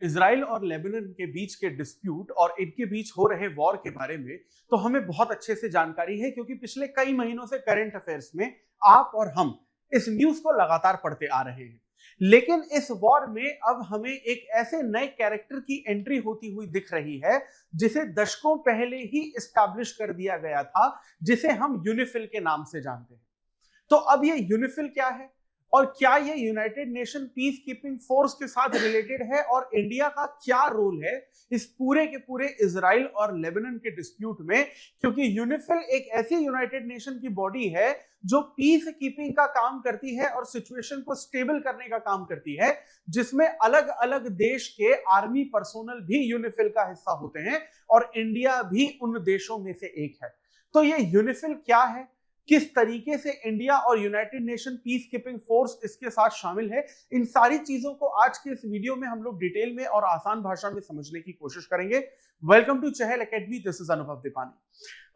Israel और Lebanon के बीच के डिस्प्यूट और इनके बीच हो रहे वॉर के बारे में तो हमें बहुत अच्छे से जानकारी है, क्योंकि पिछले कई महीनों से करंट अफेयर्स में आप और हम इस न्यूज को लगातार पढ़ते आ रहे हैं। लेकिन इस वॉर में अब हमें एक ऐसे नए कैरेक्टर की एंट्री होती हुई दिख रही है जिसे दशकों पहले ही एस्टैब्लिश कर दिया गया था, जिसे हम यूनिफिल के नाम से जानते हैं। तो अब ये यूनिफिल क्या है और क्या ये United nation peace keeping force के साथ रिलेटेड है और इंडिया का क्या रोल है इस पूरे के पूरे इजराइल और लेबनान के डिस्प्यूट में, क्योंकि यूनिफिल एक ऐसी यूनाइटेड नेशन की बॉडी है जो पीस कीपिंग का काम करती है और सिचुएशन को स्टेबल करने का काम करती है, जिसमें अलग अलग देश के आर्मी पर्सोनल भी यूनिफिल का हिस्सा होते हैं और इंडिया भी उन देशों में से एक है। तो ये यूनिफिल क्या है, किस तरीके से इंडिया और United nation peace keeping force इसके साथ शामिल है, इन सारी चीजों को आज के इस वीडियो में हम लोग डिटेल में और आसान भाषा में समझने की कोशिश करेंगे। Welcome to Chahal academy, this is Anubhav Dipani.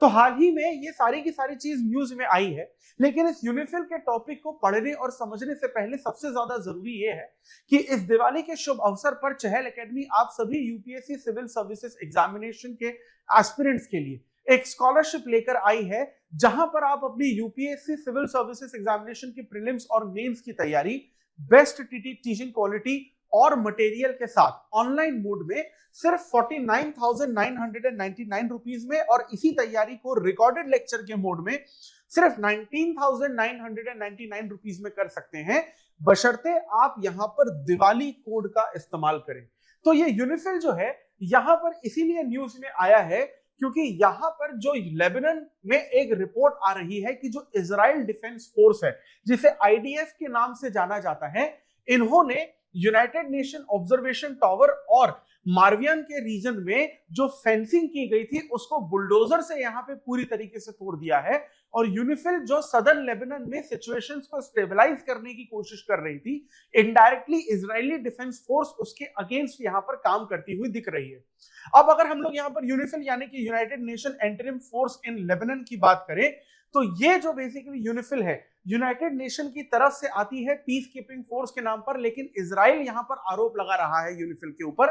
तो हाल ही में ये सारी की सारी चीज न्यूज में आई है, लेकिन इस यूनिफिल के टॉपिक को पढ़ने और समझने से पहले सबसे ज्यादा जरूरी ये है कि इस दिवाली के शुभ अवसर पर चहल एकेडमी आप सभी यूपीएससी सिविल सर्विसेज एग्जामिनेशन के एस्पिरेंट्स के लिए एक स्कॉलरशिप लेकर आई है, जहां पर आप अपनी यूपीएससी सिविल सर्विसेज एग्जामिनेशन की प्रीलिम्स और मेंस की तैयारी बेस्ट टीचिंग क्वालिटी और मटेरियल के साथ ऑनलाइन मोड में सिर्फ 49,999 रुपीस में, और इसी तैयारी को रिकॉर्डेड लेक्चर के मोड में सिर्फ 19,999 रुपीस में कर सकते हैं, बशर्ते आप यहां पर दिवाली कोड का इस्तेमाल करें। तो ये यूनिफिल जो है यहां पर इसीलिए न्यूज में आया है क्योंकि यहां पर जो लेबनान में एक रिपोर्ट आ रही है कि जो इजराइल डिफेंस फोर्स है, जिसे आईडीएफ के नाम से जाना जाता है, इन्होंने यूनाइटेड नेशन ऑब्जर्वेशन टावर और मार्वियन के रीजन में जो फेंसिंग की गई थी उसको बुलडोजर से यहां पे पूरी तरीके से तोड़ दिया है। और यूनिफिल जो सदर्न लेबनान में सिचुएशंस को स्टेबलाइज करने की कोशिश कर रही थी, इनडायरेक्टली इजरायली डिफेंस फोर्स उसके अगेंस्ट यहां पर काम करती हुई दिख रही है। अब अगर हम लोग यहां पर यूनिफिल यानी कि United Nation interim force in Lebanon की बात करें, तो ये जो बेसिकली यूनिफिल है यूनाइटेड नेशन की तरफ से आती है पीस कीपिंग फोर्स के नाम पर, लेकिन इजराइल यहां पर आरोप लगा रहा है यूनिफिल के ऊपर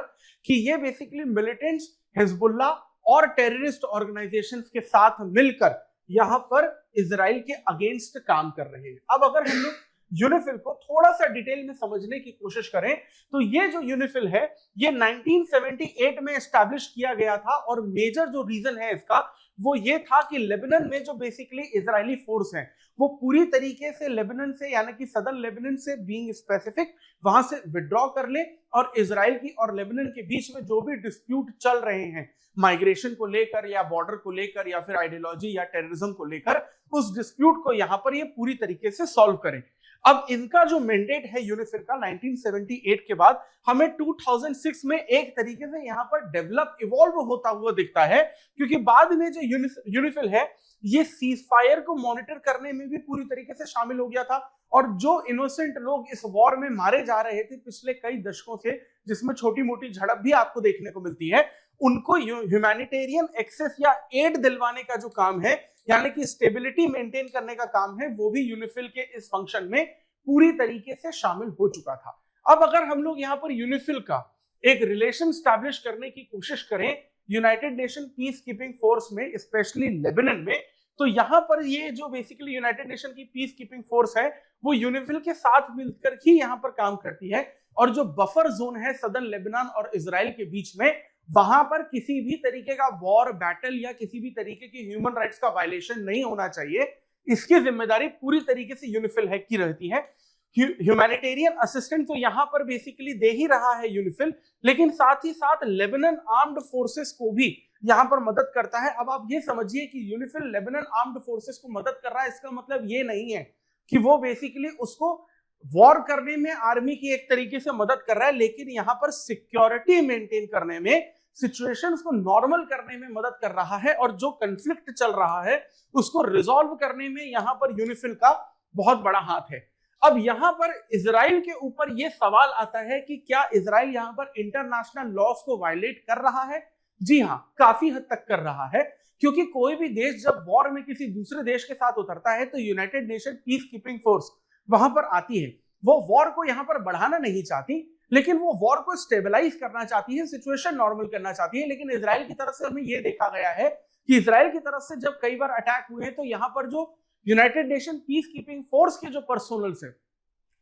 कि ये बेसिकली मिलिटेंट्स, हिजबुल्ला और टेररिस्ट ऑर्गेनाइजेशंस के साथ मिलकर यहां पर इजराइल के अगेंस्ट काम कर रहे हैं। अब अगर हम लोग यूनिफिल को थोड़ा सा डिटेल में समझने की कोशिश करें तो ये जो यूनिफिल है ये 1978 में एस्टैब्लिश किया गया था, और मेजर जो रीजन है इसका वो ये था कि लेबनान में जो बेसिकली इजरायली फोर्स हैं वो पूरी तरीके से लेबनान से यानी कि सदर्न लेबनान से बीइंग स्पेसिफिक वहां से विड्रॉ कर ले, और इजराइल की और लेबनान के बीच में जो भी डिस्प्यूट चल रहे हैं माइग्रेशन को लेकर या बॉर्डर को लेकर या फिर आइडियोलॉजी या टेररिज्म को लेकर, उस डिस्प्यूट को यहां पर ये पूरी तरीके से सॉल्व करें। अब इनका जो मैंडेट है यूनिफिल का 1978 के बाद हमें 2006 में एक तरीके से यहां पर डेवलप इवॉल्व होता हुआ दिखता है, क्योंकि बाद में जो यूनिफिल है ये सीज फायर को मॉनिटर करने में भी पूरी तरीके से शामिल हो गया था, और जो इनोसेंट लोग इस वॉर में मारे जा रहे थे पिछले कई दशकों से, जिसमें छोटी मोटी झड़प भी आपको देखने को मिलती है, उनको ह्यूमैनिटेरियन एक्सेस या एड दिलवाने का जो काम है यानी कि स्टेबिलिटी मेंटेन करने का काम है, वो भी यूनिफिल के इस फंक्शन में पूरी तरीके से शामिल हो चुका था। अब अगर हम लोग यहाँ पर यूनिफिल का एक रिलेशन स्टैब्लिश करने की कोशिश करें United nation peace keeping force में, स्पेशली लेबनान में, तो यहां पर ये जो बेसिकली यूनाइटेड नेशन की पीस कीपिंग फोर्स है वो यूनिफिल के साथ मिलकर ही यहां पर काम करती है, और जो बफर जोन है सदर्न लेबनान और इजराइल के बीच में, वहां पर किसी भी तरीके का वॉर बैटल या किसी भी तरीके की ह्यूमन राइट्स का वायलेशन नहीं होना चाहिए, इसकी जिम्मेदारी पूरी तरीके से यूनिफिल है की रहती है। ह्यूमैनिटेरियन असिस्टेंट तो यहां पर बेसिकली दे ही रहा है यूनिफिल, लेकिन साथ ही साथ लेबनान आर्म्ड फोर्सेस को भी यहां पर मदद करता है। अब आप ये समझिए कि यूनिफिल लेबनान आर्म्ड फोर्सेस को मदद कर रहा है, इसका मतलब ये नहीं है कि वो बेसिकली उसको वॉर करने में आर्मी की एक तरीके से मदद कर रहा है, लेकिन यहां पर सिक्योरिटी मेंटेन करने में, सिचुएशंस को नॉर्मल करने में मदद कर रहा है, और जो कंफ्लिक्ट चल रहा है उसको रिजॉल्व करने में यहां पर यूनिफिल का बहुत बड़ा हाथ है। अब यहां पर इजराइल के ऊपर यह सवाल आता है कि क्या इजराइल यहां पर इंटरनेशनल लॉज को वायलेट कर रहा है? जी हां, काफी हद तक कर रहा है, क्योंकि कोई भी देश जब वॉर में किसी दूसरे देश के साथ उतरता है तो United nation peace keeping force वहां पर आती है। वो वॉर को यहां पर बढ़ाना नहीं चाहती, लेकिन वो वॉर को स्टेबलाइज करना चाहती है, सिचुएशन नॉर्मल करना चाहती है। लेकिन इजराइल की तरफ से हमें ये देखा गया है कि इजराइल की तरफ से जब कई बार अटैक हुए हैं तो यहाँ पर जो United nation peace keeping force के जो पर्सोनल्स है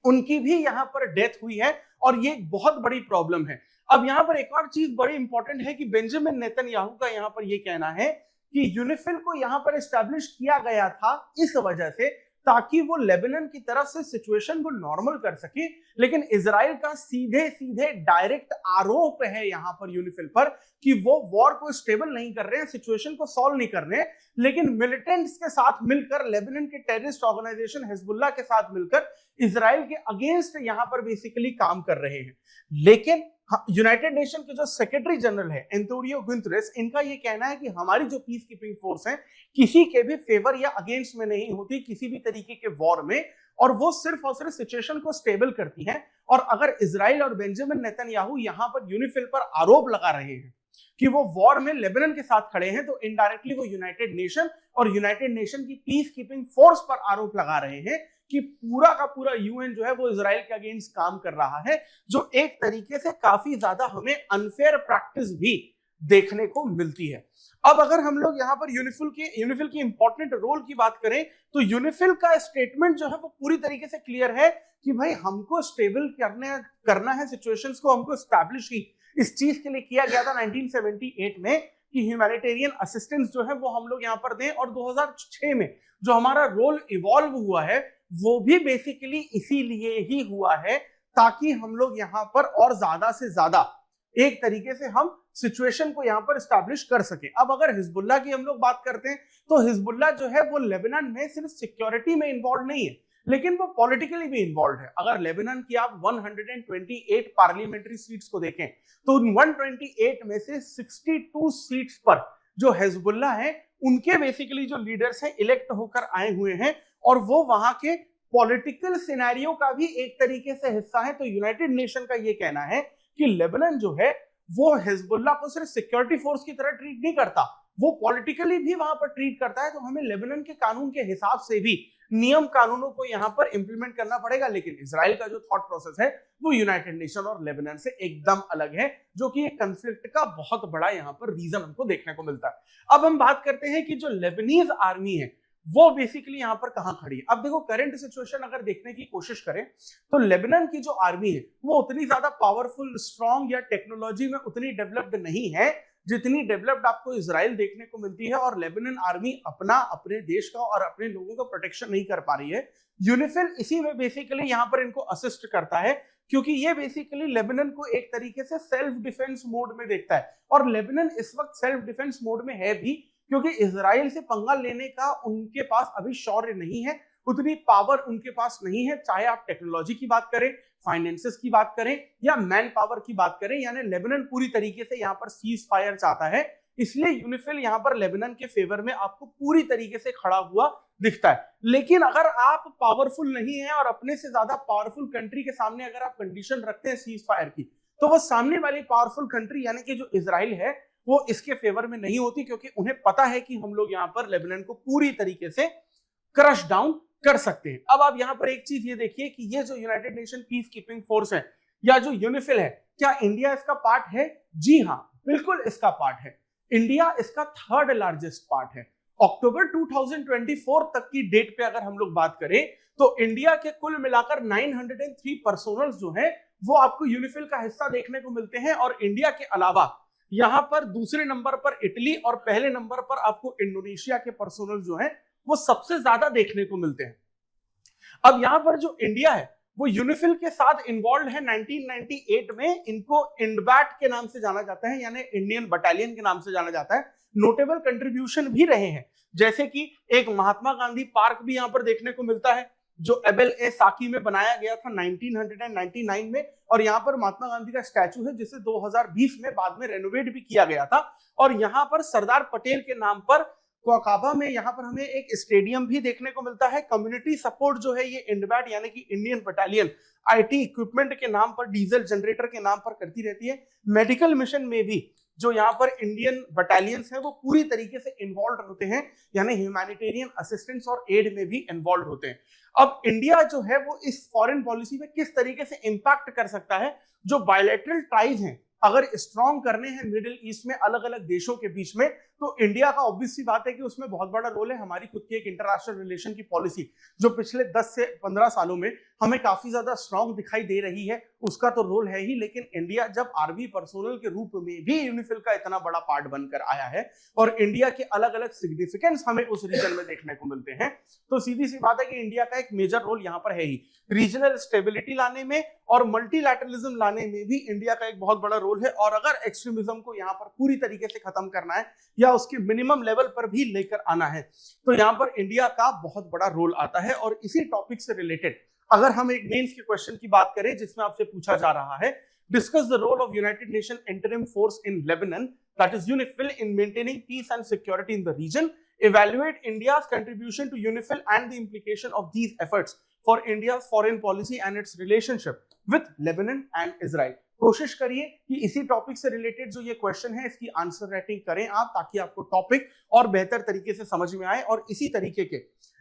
उनकी भी यहाँ पर डेथ हुई है, और ये एक बहुत बड़ी प्रॉब्लम है। अब यहाँ पर एक और चीज बड़ी इंपॉर्टेंट है कि बेंजामिन नेतन्याहू का यहाँ पर ये कहना है कि यूनिफिल को यहाँ पर एस्टैब्लिश किया गया था इस वजह से ताकि वो लेबनान की तरफ से सिचुएशन को नॉर्मल कर सके। लेकिन इजराइल का सीधे सीधे डायरेक्ट आरोप है यहाँ पर यूनिफिल पर कि वो वॉर को स्टेबल नहीं कर रहे हैं, सिचुएशन को सॉल्व नहीं कर रहे हैं, लेकिन मिलिटेंट्स के साथ मिलकर, लेबनान के टेररिस्ट ऑर्गेनाइजेशन हिजबुल्लाह के साथ मिलकर इजराइल के अगेंस्ट यहाँ पर बेसिकली काम कर रहे हैं। लेकिन यूनाइटेड नेशन के जो सेक्रेटरी जनरल है एंटोनियो गुतेरेस, इनका ये कहना है कि हमारी जो पीस कीपिंग फोर्स है किसी के भी फेवर या अगेंस्ट में नहीं होती किसी भी तरीके के वॉर में, और वो सिर्फ और सिर्फ सिचुएशन को स्टेबल करती हैं। और अगर इजराइल और बेंजामिन नेतन्याहू यहाँ पर यूनिफिल पर आरोप लगा रहे हैं कि वो वॉर में लेबनान के साथ खड़े हैं, तो इनडायरेक्टली वो यूनाइटेड नेशन और यूनाइटेड नेशन की पीस कीपिंग फोर्स पर आरोप लगा रहे हैं कि पूरा का पूरा यूएन जो है वो इजराइल के अगेंस्ट काम कर रहा है, जो एक तरीके से काफी ज्यादा हमें अनफेयर प्रैक्टिस भी देखने को मिलती है। अब अगर हम लोग यहाँ पर यूनिफिल की इंपॉर्टेंट रोल की बात करें तो यूनिफिल का स्टेटमेंट जो है वो पूरी तरीके से क्लियर है कि भाई हमको स्टेबल करना है सिचुएशंस को, हमको एस्टैब्लिश ही इस चीज के लिए किया गया था 1978 में कि ह्यूमैनिटेरियन असिस्टेंस जो है वो हम लोग यहाँ पर दें, और 2006 में जो हमारा रोल इवॉल्व हुआ है वो भी बेसिकली इसीलिए ही हुआ है ताकि हम लोग यहाँ पर और ज्यादा से ज्यादा एक तरीके से हम सिचुएशन को यहाँ पर एस्टैब्लिश कर सके। अब अगर हिजबुल्लाह की हम लोग बात करते हैं तो हिजबुल्लाह जो है वो लेबनान में सिर्फ सिक्योरिटी में इन्वॉल्व नहीं है, लेकिन वो पॉलिटिकली भी इन्वॉल्व है। अगर लेबनान की आप 128 पार्लियामेंट्री सीट्स को देखें तो उन 128 में से 62 सीट्स पर जो हिजबुल्लाह है उनके बेसिकली जो लीडर्स हैं इलेक्ट होकर आए हुए हैं, और वो वहां के पॉलिटिकल सिनेरियो का भी एक तरीके से हिस्सा है। तो यूनाइटेड नेशन का ये कहना है कि लेबनान जो है वो हिजबुल्लाह को सिर्फ सिक्योरिटी फोर्स की तरह ट्रीट नहीं करता, वो पॉलिटिकली भी वहां पर ट्रीट करता है। तो हमें लेबनान के कानून के हिसाब से भी नियम कानूनों को यहाँ पर इंप्लीमेंट करना पड़ेगा। लेकिन इजराइल का जो थॉट प्रोसेस है वो यूनाइटेड नेशन और लेबनान से एकदम अलग है, जो कि एक कंफ्लिक्ट का बहुत बड़ा यहाँ पर रीजन हमको देखने को मिलता है। अब हम बात करते हैं कि जो लेबनीज आर्मी है वो बेसिकली यहाँ पर कहां खड़ी है। अब देखो करंट सिचुएशन अगर देखने की कोशिश करें तो लेबनान की जो आर्मी है वो उतनी ज्यादा पावरफुल, स्ट्रॉन्ग या टेक्नोलॉजी में उतनी डेवलप्ड नहीं है जितनी डेवलप्ड आपको इजराइल देखने को मिलती है। और लेबनान आर्मी अपने देश का और अपने लोगों का प्रोटेक्शन नहीं कर पा रही है। यूनिफिल इसी में बेसिकली यहाँ पर इनको असिस्ट करता है, क्योंकि ये बेसिकली लेबनान को एक तरीके से सेल्फ डिफेंस मोड में देखता है, और लेबनान इस वक्त सेल्फ डिफेंस मोड में है भी क्योंकि इजराइल से पंगा लेने का उनके पास अभी शौर्य नहीं है, उतनी पावर उनके पास नहीं है। चाहे आप टेक्नोलॉजी की बात करें, फाइनेंसेस की बात करें या मैन पावर की बात करें, यानी लेबनान पूरी तरीके से यहाँ पर सीज फायर चाहता है। इसलिए यूनिफिल यहाँ पर लेबनान के फेवर में आपको पूरी तरीके से खड़ा हुआ दिखता है। लेकिन अगर आप पावरफुल नहीं है और अपने से ज्यादा पावरफुल कंट्री के सामने अगर आप कंडीशन रखते हैं सीज फायर की, तो वो सामने वाली पावरफुल कंट्री यानी कि जो इजराइल है वो इसके फेवर में नहीं होती, क्योंकि उन्हें पता है कि हम लोग यहाँ पर लेबनान को पूरी तरीके से क्रश डाउन कर सकते हैं। अब आप यहाँ पर एक चीज ये देखिए कि ये जो United nation peace keeping force है या जो यूनिफिल है, क्या इंडिया इसका पार्ट है? जी हाँ, बिल्कुल इसका पार्ट है। इंडिया इसका थर्ड लार्जेस्ट पार्ट है। अक्टूबर 2024 तक की डेट पे अगर हम लोग बात करें तो इंडिया के कुल मिलाकर 903 पर्सोनल्स जो है वो आपको यूनिफिल का हिस्सा देखने को मिलते हैं। और इंडिया के अलावा यहां पर दूसरे नंबर पर इटली और पहले नंबर पर आपको इंडोनेशिया के पर्सोनल जो है वो सबसे ज्यादा देखने को मिलते हैं। अब यहां पर जो इंडिया है वो यूनिफिल के साथ इन्वॉल्व है 1998 में। इनको इंडबैट के नाम से जाना जाता है, यानी इंडियन बटालियन के नाम से जाना जाता है। नोटेबल कंट्रीब्यूशन भी रहे हैं, जैसे कि एक महात्मा गांधी पार्क भी यहां पर देखने को मिलता है जो एबेल ए साकी में बनाया गया था 1999 में, और यहाँ पर महात्मा गांधी का स्टैचू है जिसे 2020 में बाद में रेनोवेट भी किया गया था। और यहाँ पर सरदार पटेल के नाम पर कोकाबा में यहाँ पर हमें एक स्टेडियम भी देखने को मिलता है। कम्युनिटी सपोर्ट जो है ये इंडबैट यानी कि इंडियन बटालियन आईटी इक्विपमेंट के नाम पर, डीजल जनरेटर के नाम पर करती रहती है। मेडिकल मिशन में भी जो यहाँ पर इंडियन बटालियंस है वो पूरी तरीके से इन्वॉल्व होते हैं, यानी ह्यूमैनिटेरियन असिस्टेंस और एड में भी इन्वॉल्व होते हैं। अब इंडिया जो है वो इस फॉरेन पॉलिसी में किस तरीके से इंपैक्ट कर सकता है, जो बायलैटरल टाइज हैं अगर स्ट्रॉन्ग करने हैं मिडिल ईस्ट में अलग अलग देशों के बीच में, तो इंडिया का ऑब्वियस सी बात है कि उसमें बहुत बड़ा रोल है। हमारी खुद की एक इंटरनेशनल रिलेशन की पॉलिसी जो पिछले 10 से 15 सालों में हमें काफी ज्यादा स्ट्रॉन्ग दिखाई दे रही है, उसका तो रोल है ही। लेकिन इंडिया जब आर्मी पर्सोनल के रूप में भी यूनिफिल का इतना बड़ा पार्ट बनकर आया है और इंडिया के अलग अलग सिग्निफिकेंस हमें उस रीजन में देखने को मिलते हैं, तो सीधी सी बात है कि इंडिया का एक मेजर रोल यहाँ पर है ही। रीजनल स्टेबिलिटी लाने में और मल्टीलैटरलिज्म लाने में भी इंडिया का एक बहुत बड़ा रोल है। और अगर एक्सट्रीमिज्म को यहाँ पर पूरी तरीके से खत्म करना है या उसके मिनिमम लेवल पर भी लेकर आना है, तो यहाँ पर इंडिया का बहुत बड़ा रोल आता है। और इसी टॉपिक से रिलेटेड अगर हम एक मेंस के क्वेश्चन की बात करें जिसमें आपसे पूछा जा रहा है, discuss the role of United Nation interim force in Lebanon that is UNIFIL in maintaining peace and security in the region, evaluate India's contribution to UNIFIL and the implication of these efforts for India's foreign policy and its relationship with Lebanon and Israel। कोशिश करिए कि इसी topic से related जो ये question है इसकी answer writing करें आप, ताकि आपको टॉपिक और बेहतर तरीके से समझ में आए। और इसी तरीके के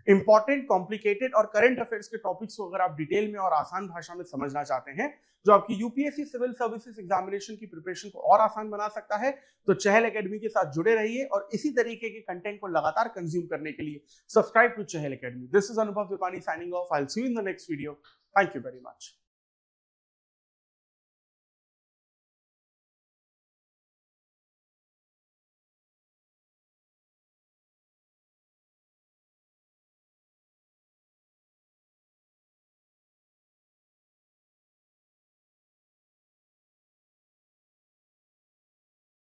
इंपॉर्टेंट, कॉम्प्लिकेटेड और करंट अफेयर्स के टॉपिक्स को अगर आप डिटेल में और आसान भाषा में समझना चाहते हैं, जो आपकी यूपीएससी सिविल सर्विसेज एग्जामिनेशन की प्रिपरेशन को और आसान बना सकता है, तो चहल एकेडमी के साथ जुड़े रहिए और इसी तरीके के कंटेंट को लगातार कंज्यूम करने के लिए subscribe to Chahal academy. This is Anubhav Vipani signing off. I will see you in the next video. Thank you very much.